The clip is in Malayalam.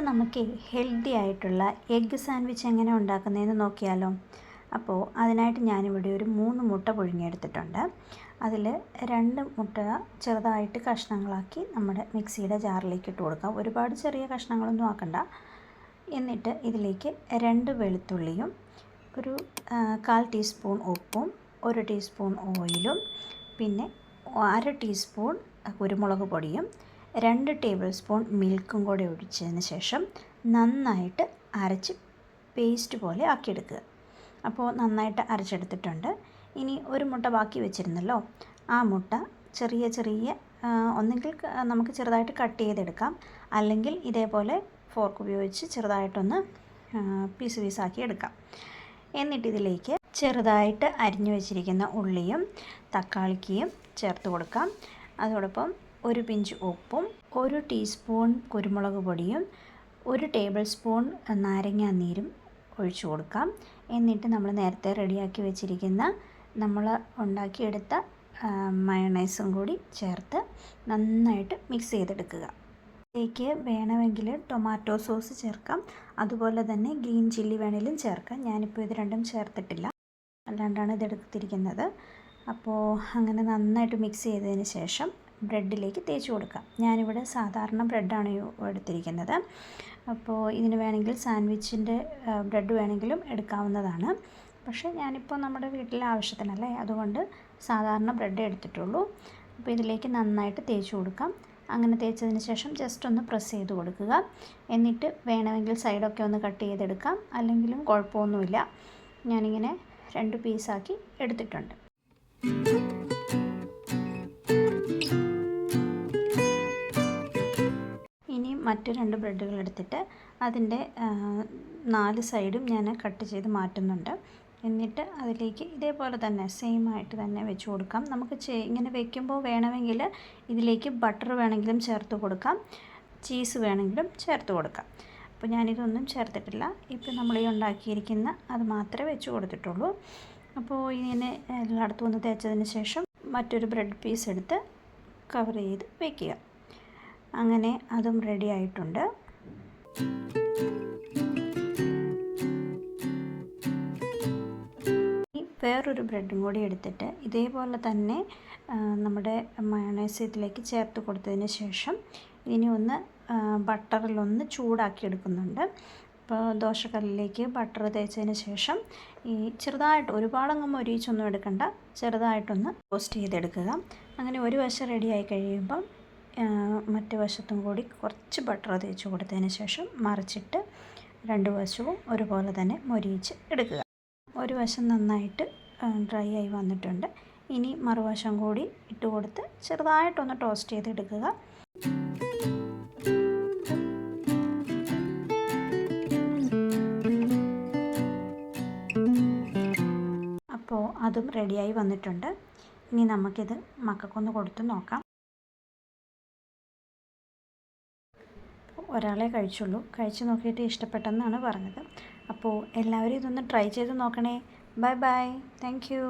ഇന്ന് നമുക്ക് ഹെൽത്തി ആയിട്ടുള്ള എഗ്ഗ് സാൻഡ്വിച്ച് എങ്ങനെ ഉണ്ടാക്കുന്നതെന്ന് നോക്കിയാലോ. അപ്പോൾ അതിനായിട്ട് ഞാനിവിടെ ഒരു 3 മുട്ട പുഴുങ്ങിയെടുത്തിട്ടുണ്ട്. അതിൽ 2 മുട്ട ചെറുതായിട്ട് കഷ്ണങ്ങളാക്കി നമ്മുടെ മിക്സിയുടെ ജാറിലേക്ക് ഇട്ട് കൊടുക്കാം. ഒരുപാട് ചെറിയ കഷ്ണങ്ങളൊന്നും ആക്കണ്ട. എന്നിട്ട് ഇതിലേക്ക് 2 വെളുത്തുള്ളിയും ഒരു 1/4 ടീസ്പൂൺ ഉപ്പും 1 ടീസ്പൂൺ ഓയിലും പിന്നെ 1/2 ടീസ്പൂൺ കുരുമുളക് പൊടിയും 2 ടേബിൾ സ്പൂൺ മിൽക്കും കൂടെ ഒഴിച്ചതിന് ശേഷം നന്നായിട്ട് അരച്ച് പേസ്റ്റ് പോലെ ആക്കിയെടുക്കുക. അപ്പോൾ നന്നായിട്ട് അരച്ചെടുത്തിട്ടുണ്ട്. ഇനി ഒരു മുട്ട ബാക്കി വെച്ചിരുന്നല്ലോ, ആ മുട്ട ചെറിയ ചെറിയ ഒന്നെങ്കിൽ നമുക്ക് ചെറുതായിട്ട് കട്ട് ചെയ്തെടുക്കാം, അല്ലെങ്കിൽ ഇതേപോലെ ഫോർക്ക് ഉപയോഗിച്ച് ചെറുതായിട്ടൊന്ന് പീസാക്കി എടുക്കാം. എന്നിട്ട് ഇതിലേക്ക് ചെറുതായിട്ട് അരിഞ്ഞു വെച്ചിരിക്കുന്ന ഉള്ളിയും തക്കാളിക്കയും ചേർത്ത് കൊടുക്കാം. അതോടൊപ്പം 1 പിഞ്ച് ഉപ്പും 1 ടീസ്പൂൺ കുരുമുളക് പൊടിയും 1 ടേബിൾ സ്പൂൺ നാരങ്ങാനീരും ഒഴിച്ചു കൊടുക്കാം. എന്നിട്ട് നമ്മൾ നേരത്തെ റെഡിയാക്കി വെച്ചിരിക്കുന്ന നമ്മൾ ഉണ്ടാക്കിയെടുത്ത മയോണൈസും കൂടി ചേർത്ത് നന്നായിട്ട് മിക്സ് ചെയ്തെടുക്കുക. ഇതിലേക്ക് വേണമെങ്കിൽ ടൊമാറ്റോ സോസ് ചേർക്കാം, അതുപോലെ തന്നെ ഗ്രീൻ ചില്ലി വേണമെങ്കിലും ചേർക്കാം. ഞാനിപ്പോൾ ഇത് രണ്ടും ചേർത്തിട്ടില്ല, അല്ലാണ്ടാണ് ഇതെടുത്തിരിക്കുന്നത്. അപ്പോൾ അങ്ങനെ നന്നായിട്ട് മിക്സ് ചെയ്തതിന് ശേഷം ബ്രെഡിലേക്ക് തേച്ച് കൊടുക്കാം. ഞാനിവിടെ സാധാരണ ബ്രെഡാണ് എടുത്തിരിക്കുന്നത്. അപ്പോൾ ഇതിന് വേണമെങ്കിൽ സാൻഡ്വിച്ചിൻ്റെ ബ്രെഡ് വേണമെങ്കിലും എടുക്കാവുന്നതാണ്. പക്ഷേ ഞാനിപ്പോൾ നമ്മുടെ വീട്ടിലെ ആവശ്യത്തിനല്ലേ, അതുകൊണ്ട് സാധാരണ ബ്രെഡ് എടുത്തിട്ടുള്ളൂ. അപ്പോൾ ഇതിലേക്ക് നന്നായിട്ട് തേച്ച് കൊടുക്കാം. അങ്ങനെ തേച്ചതിന് ശേഷം ജസ്റ്റ് ഒന്ന് പ്രസ് ചെയ്ത് കൊടുക്കുക. എന്നിട്ട് വേണമെങ്കിൽ സൈഡൊക്കെ ഒന്ന് കട്ട് ചെയ്തെടുക്കാം, അല്ലെങ്കിലും കുഴപ്പമൊന്നുമില്ല. ഞാനിങ്ങനെ 2 പീസാക്കി എടുത്തിട്ടുണ്ട്. ഇനി മറ്റ് 2 ബ്രെഡുകൾ എടുത്തിട്ട് അതിൻ്റെ 4 സൈഡും ഞാൻ കട്ട് ചെയ്ത് മാറ്റുന്നുണ്ട്. എന്നിട്ട് അതിലേക്ക് ഇതേപോലെ തന്നെ സെയിം ആയിട്ട് തന്നെ വെച്ച് കൊടുക്കാം. നമുക്ക് ഇങ്ങനെ വെക്കുമ്പോൾ വേണമെങ്കിൽ ഇതിലേക്ക് ബട്ടർ വേണമെങ്കിലും ചേർത്ത് കൊടുക്കാം, ചീസ് വേണമെങ്കിലും ചേർത്ത് കൊടുക്കാം. അപ്പോൾ ഞാനിതൊന്നും ചേർത്തിട്ടില്ല. ഇപ്പോൾ നമ്മൾ ഈ ഉണ്ടാക്കിയിരിക്കുന്ന അത് മാത്രമേ വെച്ച് കൊടുത്തിട്ടുള്ളൂ. അപ്പോൾ ഇങ്ങനെ എല്ലായിടത്തും ഒന്ന് തേച്ചതിന് ശേഷം മറ്റൊരു ബ്രെഡ് പീസ് എടുത്ത് കവർ ചെയ്ത് വയ്ക്കുക. അങ്ങനെ അതും റെഡി ആയിട്ടുണ്ട്. വേറൊരു ബ്രെഡും കൂടി എടുത്തിട്ട് ഇതേപോലെ തന്നെ നമ്മുടെ മയോണൈസ് ഇതിലേക്ക് ചേർത്ത് കൊടുത്തതിന് ശേഷം ഇനി ഒന്ന് ബട്ടറിലൊന്ന് ചൂടാക്കി എടുക്കുന്നുണ്ട്. അപ്പോൾ ദോശക്കല്ലിലേക്ക് ബട്ടർ തേച്ചതിന് ശേഷം ഈ ചെറുതായിട്ട് ഒരുപാടങ്ങ് മൊരിയിച്ചൊന്നും എടുക്കണ്ട, ചെറുതായിട്ടൊന്ന് ടോസ്റ്റ് ചെയ്തെടുക്കുക. അങ്ങനെ ഒരു വശം റെഡിയായി കഴിയുമ്പം മറ്റു വശത്തും കൂടി കുറച്ച് ബട്ടർ തേച്ച് കൊടുത്തതിന് ശേഷം മറിച്ചിട്ട് 2 വശവും ഒരുപോലെ തന്നെ മൊരിയിച്ച് എടുക്കുക. ഒരു വശം നന്നായിട്ട് ഡ്രൈ ആയി വന്നിട്ടുണ്ട്. ഇനി മറുവശം കൂടി ഇട്ട് കൊടുത്ത് ചെറുതായിട്ടൊന്ന് ടോസ്റ്റ് ചെയ്തെടുക്കുക. അപ്പോൾ അതും റെഡിയായി വന്നിട്ടുണ്ട്. ഇനി നമുക്കിത് മക്കൾക്കൊന്ന് കൊടുത്ത് നോക്കാം. ഒരാളെ കഴിച്ചുള്ളൂ, കഴിച്ച് നോക്കിയിട്ട് ഇഷ്ടപ്പെട്ടെന്നാണ് പറഞ്ഞത്. അപ്പോൾ എല്ലാവരും ഇതൊന്ന് ട്രൈ ചെയ്ത് നോക്കണേ. Bye bye, thank you.